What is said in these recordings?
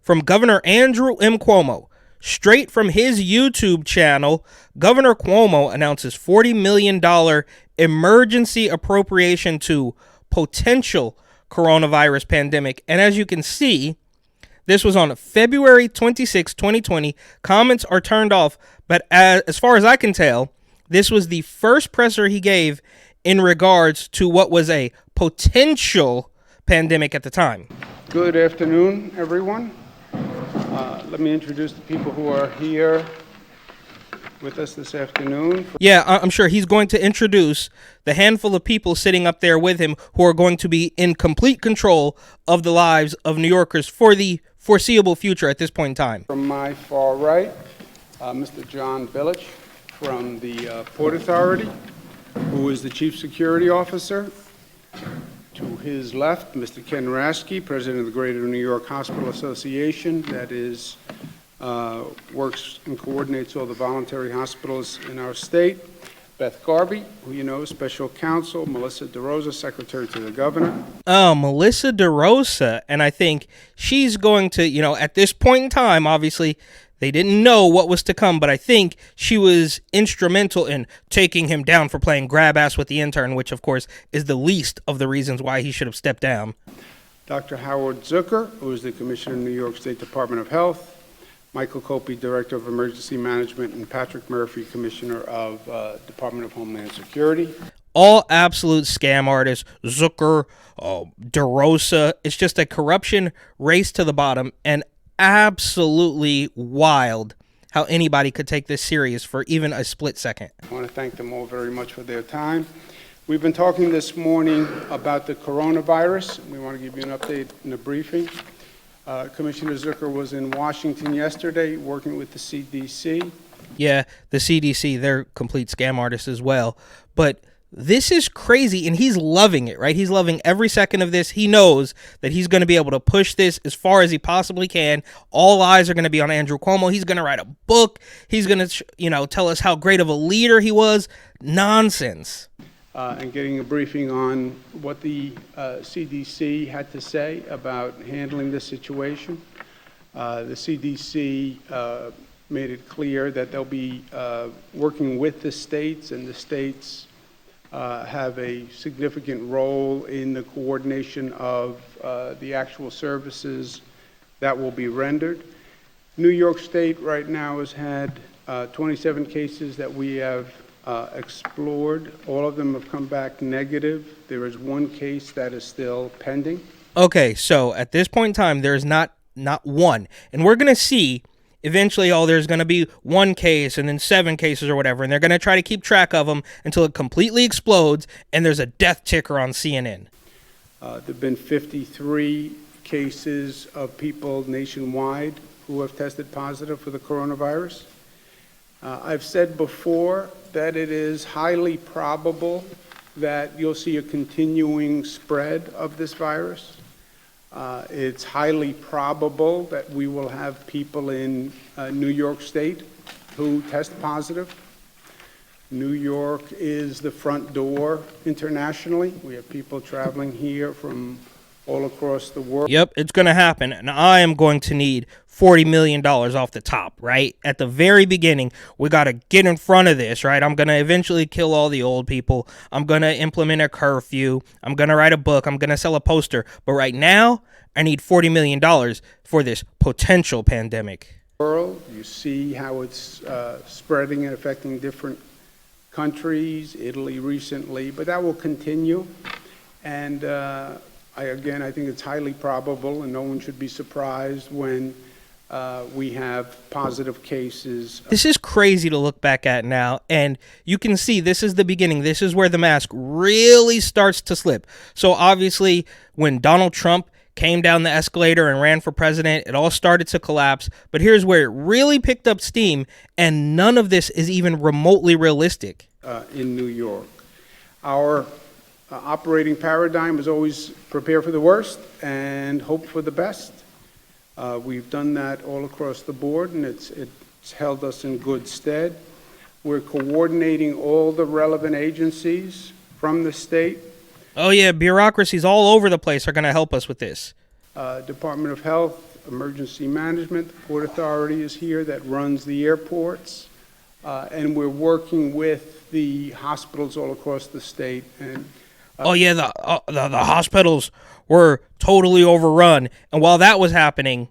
from Governor Andrew M. Cuomo. Straight from his YouTube channel, Governor Cuomo announces $40 million emergency appropriation to potential coronavirus pandemic. And as you can see, this was on February 26, 2020. Comments are turned off, but as far as I can tell, this was the first presser he gave in regards to what was a potential pandemic at the time. Good afternoon, everyone. Let me introduce the people who are here with us this afternoon. Yeah, I'm sure he's going to introduce the handful of people sitting up there with him who are going to be in complete control of the lives of New Yorkers for the foreseeable future at this point in time. From my far right, Mr. John Billich from the Port Authority, who is the Chief Security Officer. To his left, Mr. Ken Rasky, President of the Greater New York Hospital Association, that is, works and coordinates all the voluntary hospitals in our state. Beth Garby, who you know, Special Counsel. Melissa DeRosa, Secretary to the Governor. Oh, Melissa DeRosa. And I think she's going to, at this point in time, obviously, they didn't know what was to come, but I think she was instrumental in taking him down for playing grab ass with the intern, which, of course, is the least of the reasons why he should have stepped down. Dr. Howard Zucker, who is the Commissioner of the New York State Department of Health. Michael Copey, Director of Emergency Management, and Patrick Murphy, Commissioner of Department of Homeland Security. All absolute scam artists. Zucker, DeRosa. It's just a corruption race to the bottom, and absolutely wild how anybody could take this serious for even a split second. I want to thank them all very much for their time. We've been talking this morning about the coronavirus. We want to give you an update in the briefing. Commissioner Zucker was in Washington yesterday working with the CDC. Yeah, the CDC, they're complete scam artists as well. But this is crazy, and he's loving it, right? He's loving every second of this. He knows that he's going to be able to push this as far as he possibly can. All eyes are going to be on Andrew Cuomo. He's going to write a book. He's going to, tell us how great of a leader he was. Nonsense. And getting a briefing on what the CDC had to say about handling this situation. The CDC made it clear that they'll be working with the states, and the states have a significant role in the coordination of the actual services that will be rendered. New York State right now has had 27 cases that we have explored. All of them have come back negative. There is one case that is still pending. Okay, so at this point in time, there's not one. And we're going to see eventually, there's going to be one case and then 7 cases or whatever, and they're going to try to keep track of them until it completely explodes and there's a death ticker on CNN. There have been 53 cases of people nationwide who have tested positive for the coronavirus. I've said before that it is highly probable that you'll see a continuing spread of this virus. It's highly probable that we will have people in New York State who test positive. New York is the front door internationally. We have people traveling here from all across the world. Yep, it's going to happen, and I am going to need $40 million off the top, right? At the very beginning, we got to get in front of this, right? I'm going to eventually kill all the old people. I'm going to implement a curfew. I'm going to write a book. I'm going to sell a poster. But right now, I need $40 million for this potential pandemic. You see how it's spreading and affecting different countries, Italy recently, but that will continue. And I think it's highly probable, and no one should be surprised when we have positive cases. This is crazy to look back at now, and you can see this is the beginning. This is where the mask really starts to slip. So obviously, when Donald Trump came down the escalator and ran for president, it all started to collapse. But here's where it really picked up steam, and none of this is even remotely realistic. In New York, our operating paradigm is always prepare for the worst and hope for the best. We've done that all across the board, and it's held us in good stead. We're coordinating all the relevant agencies from the state. Oh yeah, bureaucracies all over the place are going to help us with this. Department of Health Emergency Management. The Port Authority is here that runs the airports. And we're working with the hospitals all across the state. And Oh yeah, the hospitals were totally overrun, and while that was happening,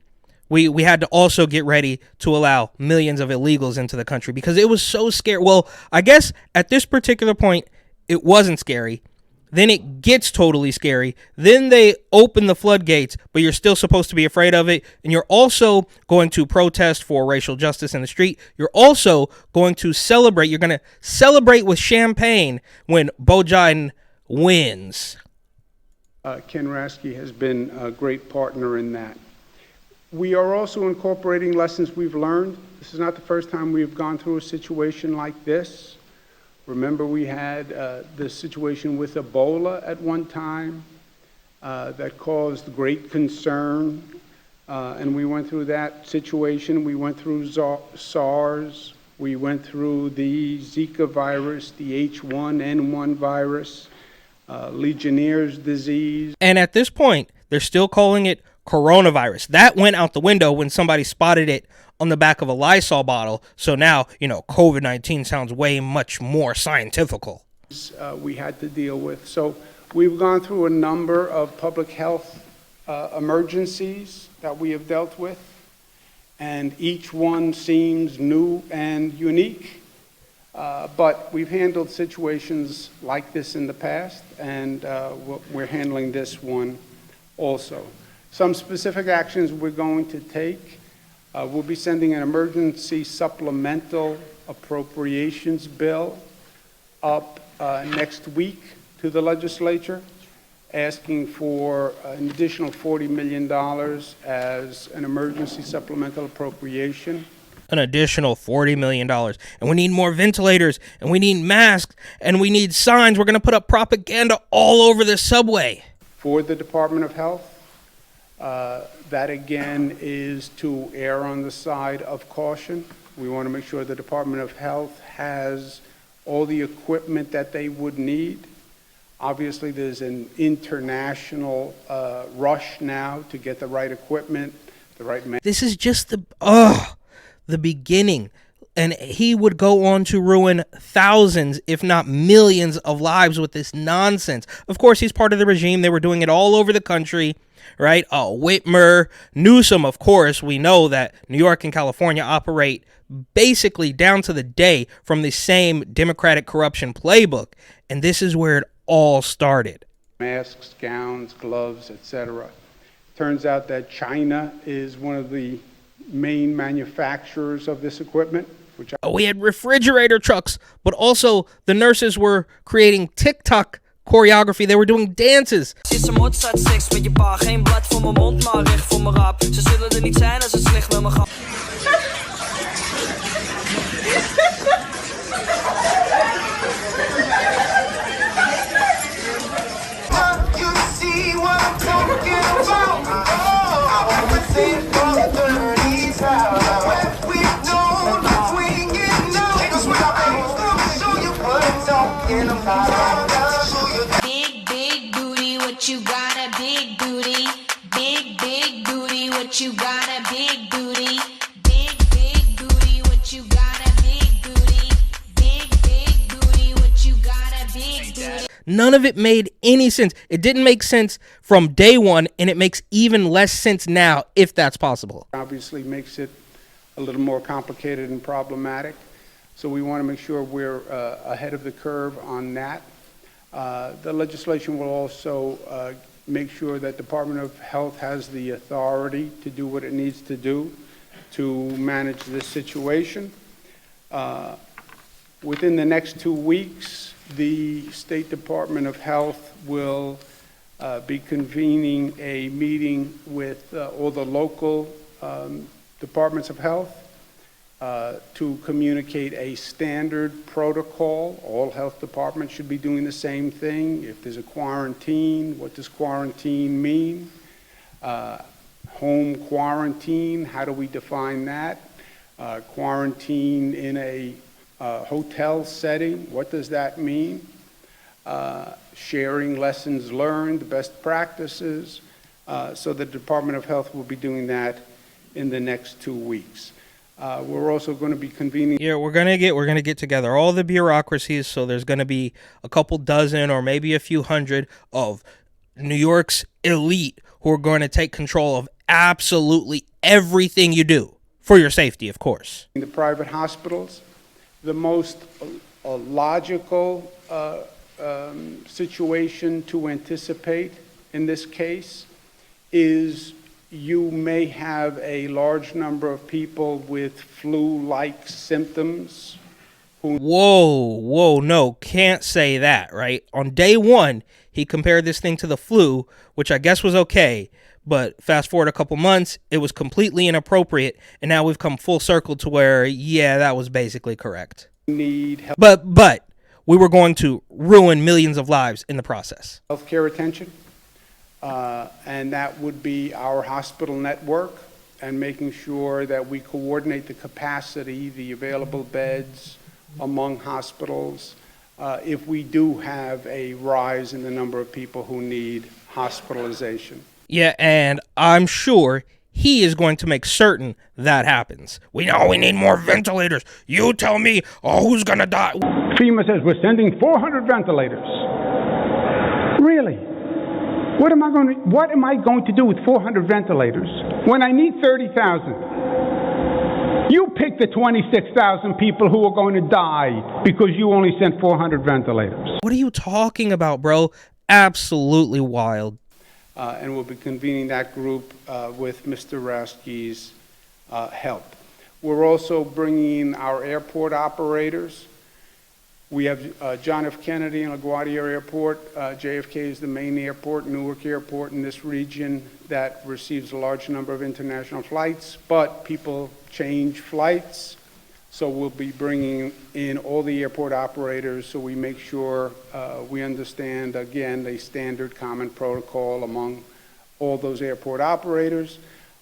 we had to also get ready to allow millions of illegals into the country because it was so scary. Well, I guess at this particular point, it wasn't scary. Then it gets totally scary. Then they open the floodgates, but you're still supposed to be afraid of it. And you're also going to protest for racial justice in the street. You're also going to celebrate. You're going to celebrate with champagne when Bo Biden wins. Ken Rasky has been a great partner in that. We are also incorporating lessons we've learned. This is not the first time we've gone through a situation like this. Remember, we had the situation with Ebola at one time that caused great concern, and we went through that situation. We went through SARS. We went through the Zika virus, the H1N1 virus, Legionnaire's disease. And at this point, they're still calling it coronavirus. That went out the window when somebody spotted it on the back of a Lysol bottle. So now, COVID-19 sounds way much more scientifical. We had to deal with. So we've gone through a number of public health emergencies that we have dealt with, and each one seems new and unique. But we've handled situations like this in the past, and we're handling this one also. Some specific actions we're going to take. We'll be sending an emergency supplemental appropriations bill up next week to the legislature, asking for an additional $40 million as an emergency supplemental appropriation. An additional $40 million. And we need more ventilators, and we need masks, and we need signs. We're going to put up propaganda all over the subway. For the Department of Health, that again is to err on the side of caution. We want to make sure the Department of Health has all the equipment that they would need. Obviously, there's an international rush now to get the right equipment, the right. This is just the beginning. And he would go on to ruin thousands, if not millions, of lives with this nonsense. Of course, he's part of the regime. They were doing it all over the country, right? Whitmer, Newsom, of course. We know that New York and California operate basically down to the day from the same Democratic corruption playbook. And this is where it all started. Masks, gowns, gloves, etc. Turns out that China is one of the main manufacturers of this equipment. We had refrigerator trucks, but also the nurses were creating TikTok choreography. They were doing dances. Big booty, what you got a big booty. Big booty, what you got a big booty. Big booty, what you got a big booty. Big booty, what you got a big booty. None of it made any sense. It didn't make sense from day one, and it makes even less sense now, if that's possible. Obviously makes it a little more complicated and problematic. So we want to make sure we're ahead of the curve on that. The legislation will also make sure that Department of Health has the authority to do what it needs to do to manage this situation. Within the next 2 weeks, the State Department of Health will be convening a meeting with all the local departments of health to communicate a standard protocol. All health departments should be doing the same thing. If there's a quarantine, what does quarantine mean? Home quarantine, how do we define that? Quarantine in a hotel setting, what does that mean? Sharing lessons learned, best practices. So the Department of Health will be doing that in the next 2 weeks. We're also going to be convening. Yeah, we're gonna get together all the bureaucracies. So there's gonna be a couple dozen or maybe a few hundred of New York's elite who are going to take control of absolutely everything you do for your safety, of course. The private hospitals. The most logical situation to anticipate in this case is you may have a large number of people with flu-like symptoms. Whoa, no, can't say that, right? On day one, he compared this thing to the flu, which I guess was okay, but fast forward a couple months, it was completely inappropriate, and now we've come full circle to where, yeah, that was basically correct. Need help. But we were going to ruin millions of lives in the process. Healthcare attention, and that would be our hospital network and making sure that we coordinate the capacity, the available beds among hospitals, if we do have a rise in the number of people who need hospitalization. Yeah, and I'm sure he is going to make certain that happens. We know we need more ventilators. You tell me, who's going to die? FEMA says we're sending 400 ventilators. Really? What am I going to do with 400 ventilators when I need 30,000? You pick the 26,000 people who are going to die because you only sent 400 ventilators. What are you talking about, bro? Absolutely wild. And we'll be convening that group with Mr. Rasky's help. We're also bringing our airport operators. We have John F. Kennedy and LaGuardia Airport. JFK is the main airport, Newark Airport in this region that receives a large number of international flights, but people change flights. So we'll be bringing in all the airport operators so we make sure we understand, again, the standard common protocol among all those airport operators,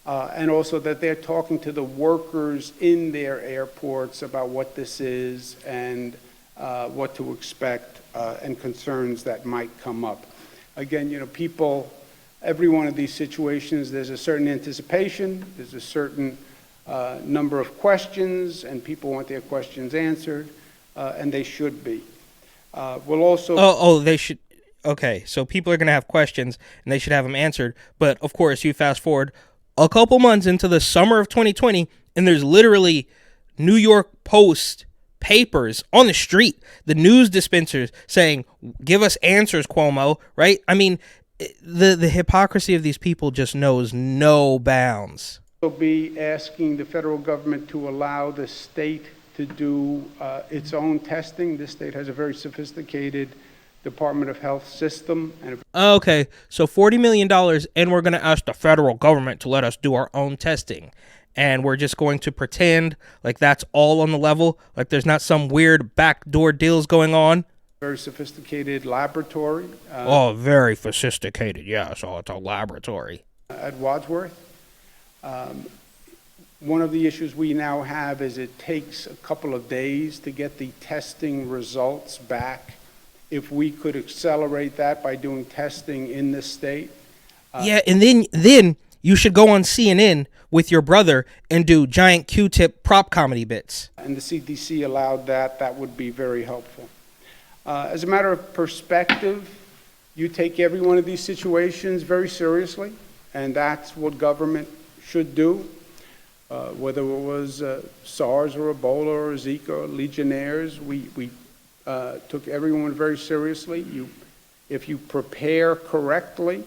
and also that they're talking to the workers in their airports about what this is and what to expect and concerns that might come up. Again, people, every one of these situations, there's a certain anticipation, there's a certain number of questions, and people want their questions answered, and they should be. We'll also... they should... Okay, so people are going to have questions, and they should have them answered, but of course, you fast forward a couple months into the summer of 2020, and there's literally New York Post papers on the street, the news dispensers saying, give us answers, Cuomo, right? I mean, the hypocrisy of these people just knows no bounds. We'll be asking the federal government to allow the state to do its own testing. This state has a very sophisticated Department of Health system. Okay, so $40 million, and we're going to ask the federal government to let us do our own testing. And we're just going to pretend like that's all on the level, like there's not some weird backdoor deals going on. Very sophisticated laboratory. Very sophisticated, yeah, so it's a laboratory. At Wadsworth. One of the issues we now have is it takes a couple of days to get the testing results back. If we could accelerate that by doing testing in the state. Yeah, and then you should go on CNN with your brother and do giant Q-tip prop comedy bits. And the CDC allowed that. That would be very helpful. As a matter of perspective, you take every one of these situations very seriously, and that's what government should do. Whether it was SARS or Ebola or Zika or Legionnaires, we took everyone very seriously. If you prepare correctly,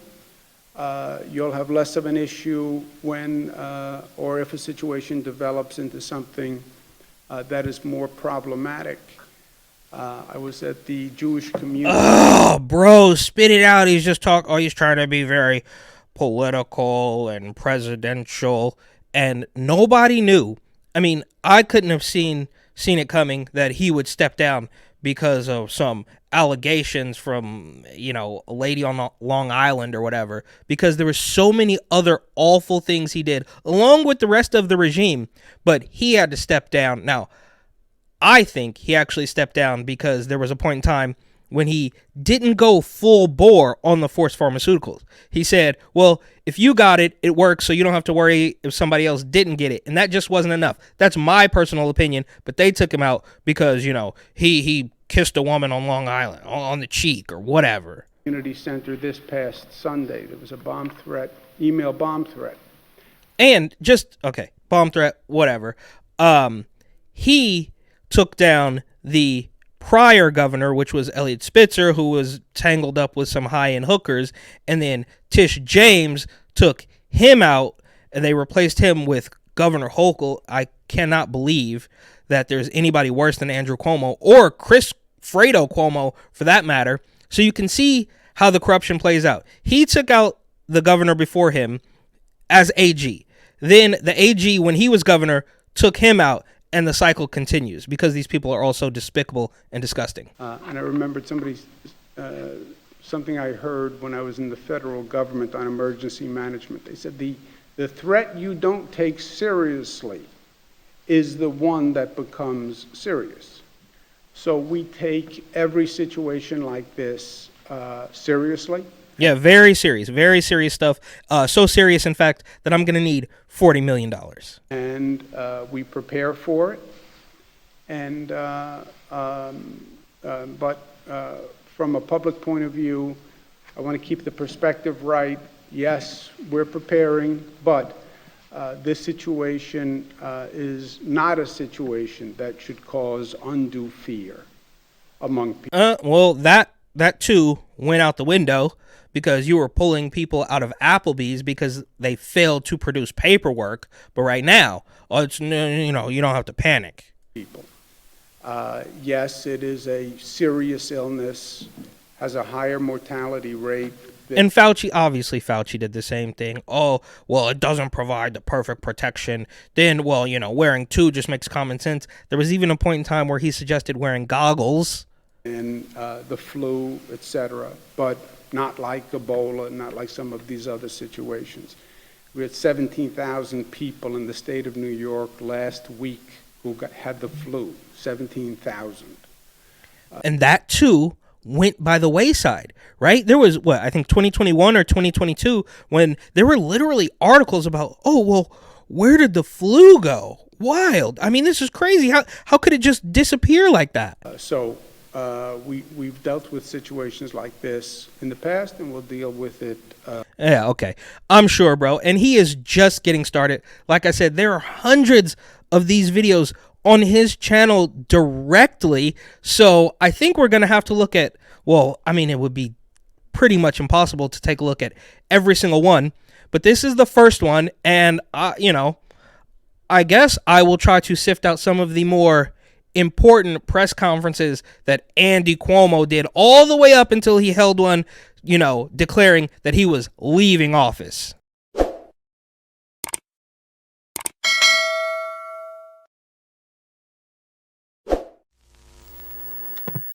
you'll have less of an issue when or if a situation develops into something that is more problematic. I was at the Jewish community. Oh, bro, spit it out. He's trying to be very political and presidential, and nobody knew. I mean, I couldn't have seen it coming that he would step down because of some allegations from, a lady on Long Island or whatever, because there were so many other awful things he did, along with the rest of the regime, but he had to step down. Now, I think he actually stepped down because there was a point in time when he didn't go full bore on the forced pharmaceuticals. He said, well, if you got it, it works, so you don't have to worry if somebody else didn't get it. And that just wasn't enough. That's my personal opinion, but they took him out because, he kissed a woman on Long Island, on the cheek or whatever. Community center this past Sunday. There was a bomb threat, email bomb threat. And bomb threat, whatever. He took down the prior governor, which was Elliot Spitzer, who was tangled up with some high-end hookers, and then Tish James took him out, and they replaced him with Governor Hochul. I cannot believe that there's anybody worse than Andrew Cuomo, or Chris Fredo Cuomo, for that matter. So you can see how the corruption plays out. He took out the governor before him as AG. Then the AG, when he was governor, took him out, and the cycle continues because these people are all so despicable and disgusting. And I remembered something I heard when I was in the federal government on emergency management. They said the threat you don't take seriously is the one that becomes serious. So we take every situation like this seriously. Yeah, very serious stuff. So serious, in fact, that I'm going to need $40 million. And we prepare for it. And but from a public point of view, I want to keep the perspective right. Yes, we're preparing, but this situation is not a situation that should cause undue fear among people. Well, that too went out the window, because you were pulling people out of Applebee's because they failed to produce paperwork. But right now, it's, you don't have to panic. People. Yes, it is a serious illness, has a higher mortality rate. And Fauci did the same thing. Oh, well, it doesn't provide the perfect protection. Then, wearing two just makes common sense. There was even a point in time where he suggested wearing goggles. And the flu, etc., but not like Ebola, not like some of these other situations. We had 17,000 people in the state of New York last week who had the flu, 17,000. And that, too, went by the wayside, right? There was, I think 2021 or 2022, when there were literally articles about, where did the flu go? Wild. I mean, this is crazy. How could it just disappear like that? We've dealt with situations like this in the past, and we'll deal with it. Yeah, okay. I'm sure, bro. And he is just getting started. Like I said, there are hundreds of these videos on his channel directly. So I think we're going to have to look at, it would be pretty much impossible to take a look at every single one. But this is the first one. And, I guess I will try to sift out some of the more important press conferences that Andy Cuomo did all the way up until he held one, declaring that he was leaving office.